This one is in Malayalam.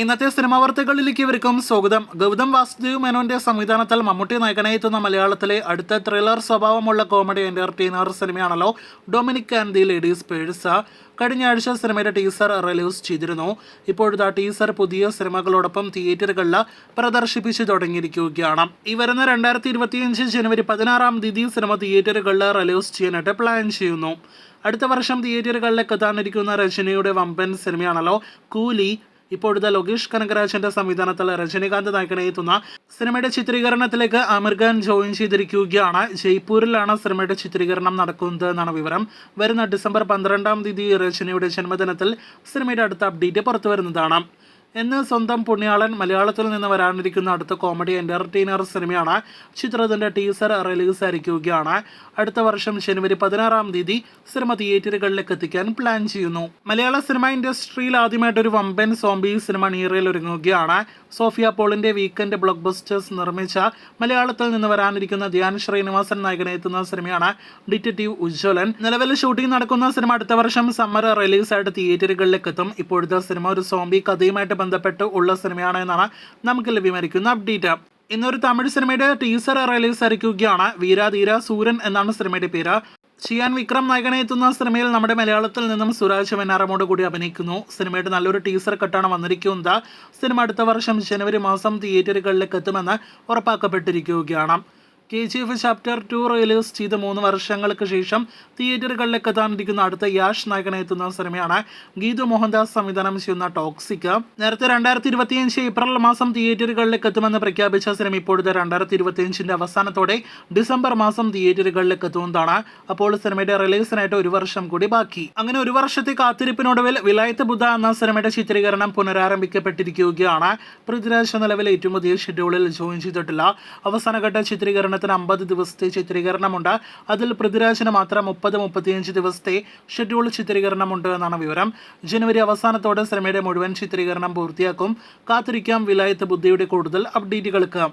ഇന്നത്തെ സിനിമാ വാർത്തകളിലേക്ക് ഇവർക്കും സ്വാഗതം. ഗൗതം വാസുദേവ് മേനോന്റെ സംവിധാനത്തിൽ മമ്മൂട്ടി നായകനായി എത്തുന്ന മലയാളത്തിലെ അടുത്ത ത്രില്ലർ സ്വഭാവമുള്ള കോമഡി എന്റർടൈനർ സിനിമയാണല്ലോ Dominic and the ladies purse. കഴിഞ്ഞ ആഴ്ച സിനിമയുടെ ടീസർ റിലീസ് ചെയ്തിരുന്നു. ഇപ്പോഴത്തെ ടീസർ പുതിയ സിനിമകളോടൊപ്പം തിയേറ്ററുകളിൽ പ്രദർശിപ്പിച്ചു തുടങ്ങിയിരിക്കുകയാണ്. ഈ വരുന്ന 2025 ജനുവരി 16 സിനിമ തിയേറ്ററുകളിൽ റിലീസ് ചെയ്യാനായിട്ട് പ്ലാൻ ചെയ്യുന്നു. അടുത്ത വർഷം തിയേറ്ററുകളിലേക്ക് എത്താനിരിക്കുന്ന രജനിയുടെ വമ്പൻ സിനിമയാണല്ലോ കൂലി. ഇപ്പോഴത്തെ ലോകേഷ് കനകരാജിന്റെ സംവിധാനത്തിൽ രജനികാന്ത് നായകനായി എത്തുന്ന സിനിമയുടെ ചിത്രീകരണത്തിലേക്ക് ആമിർ ഖാൻ ജോയിൻ ചെയ്തിരിക്കുകയാണ്. ജയ്പൂരിലാണ് സിനിമയുടെ ചിത്രീകരണം നടക്കുന്നത് എന്നാണ് വിവരം. വരുന്ന ഡിസംബർ 12 രജനിയുടെ ജന്മദിനത്തിൽ സിനിമയുടെ അടുത്ത അപ്ഡേറ്റ് പുറത്തു വരുന്നതാണ്. എന്ന് സ്വന്തം പുണ്യാളൻ മലയാളത്തിൽ നിന്ന് വരാനിരിക്കുന്ന അടുത്ത കോമഡി എന്റർടൈനർ സിനിമയാണ്. ചിത്രത്തിന്റെ ടീസർ റിലീസ് ആയിരിക്കുകയാണ്. അടുത്ത വർഷം ജനുവരി 16 സിനിമ തിയേറ്ററുകളിലേക്ക് എത്തിക്കാൻ പ്ലാൻ ചെയ്യുന്നു. മലയാള സിനിമ ഇൻഡസ്ട്രിയിൽ ആദ്യമായിട്ടൊരു വമ്പൻ സോംബി സിനിമ നീറയിൽ ഒരുങ്ങുകയാണ്. സോഫിയ പോളിന്റെ വീക്കെൻഡ് ബ്ലോക്ക് ബസ്റ്റേഴ്സ് നിർമ്മിച്ച മലയാളത്തിൽ നിന്ന് വരാനിരിക്കുന്ന ധ്യാൻ ശ്രീനിവാസൻ നായകനെത്തുന്ന സിനിമയാണ് ഡിറ്റക്റ്റീവ് ഉജ്ജ്വലൻ. നിലവിൽ ഷൂട്ടിംഗ് നടക്കുന്ന സിനിമ അടുത്ത വർഷം സമ്മർ റിലീസായിട്ട് തിയേറ്ററുകളിലേക്ക് എത്തും. ഇപ്പോഴത്തെ സിനിമ ഒരു സോംബി കഥയുമായിട്ട് ബന്ധപ്പെട്ട് ഉള്ള സിനിമയാണ് എന്നാണ് നമുക്ക് ലഭ്യമായിരിക്കുന്ന അപ്ഡേറ്റ്. ഇന്നൊരു തമിഴ് സിനിമയുടെ ടീസർ റിലീസ് ആയിരിക്കുകയാണ്. വീരാധീര സൂരൻ എന്നാണ് സിനിമയുടെ പേര്. ചിയാൻ വിക്രം നായകനെത്തുന്ന സിനിമയിൽ നമ്മുടെ മലയാളത്തിൽ നിന്നും സുരാജ് വെഞ്ഞാറമ്മോട് കൂടി അഭിനയിക്കുന്നു. സിനിമയുടെ നല്ലൊരു ടീസർ കട്ടാണ് വന്നിരിക്കുന്നത്. സിനിമ അടുത്ത വർഷം ജനുവരി മാസം തിയേറ്ററുകളിലേക്ക് എത്തുമെന്ന് ഉറപ്പാക്കപ്പെട്ടിരിക്കുകയാണ്. KGF ചാപ്റ്റർ 2 റിലീസ് ചെയ്ത് 3 വർഷങ്ങൾക്ക് ശേഷം തിയേറ്ററുകളിലേക്ക് എത്താനിരിക്കുന്ന അടുത്ത യാഷ് നായകനെത്തുന്ന സിനിമയാണ് ഗീതു മോഹൻദാസ് സംവിധാനം ചെയ്യുന്ന ടോക്സിക്. നേരത്തെ 2025 ഏപ്രിൽ മാസം തിയേറ്ററുകളിലേക്ക് എത്തുമെന്ന് പ്രഖ്യാപിച്ച സിനിമ ഇപ്പോഴത്തെ 2025 അവസാനത്തോടെ ഡിസംബർ മാസം തിയേറ്ററുകളിലേക്ക് എത്തുന്നതാണ്. അപ്പോൾ സിനിമയുടെ റിലീസിനായിട്ട് 1 വർഷം കൂടി ബാക്കി. അങ്ങനെ 1 വർഷത്തെ കാത്തിരിപ്പിനൊടുവിൽ വിലായത്ത് ബുദ്ധ എന്ന സിനിമയുടെ ചിത്രീകരണം പുനരാരംഭിക്കപ്പെട്ടിരിക്കുകയാണ്. പൃഥ്വിരാജ് നിലവിൽ ഏറ്റവും പുതിയ ഷെഡ്യൂളിൽ ജോയിൻ ചെയ്തിട്ടില്ല. അവസാനഘട്ട ചിത്രീകരണത്തിന് 50 ദിവസത്തെ ചിത്രീകരണമുണ്ട്. അതിൽ പൃഥ്വിരാജിന് മാത്രം 30-35 ദിവസത്തെ ഷെഡ്യൂൾ ചിത്രീകരണമുണ്ട് എന്നാണ് വിവരം. ജനുവരി അവസാനത്തോടെ സിനിമയുടെ മുഴുവൻ ചിത്രീകരണം പൂർത്തിയാക്കും. കാത്തിരിക്കാം വിലായത്ത് ബുദ്ധയുടെ കൂടുതൽ അപ്ഡേറ്റുകൾക്ക്.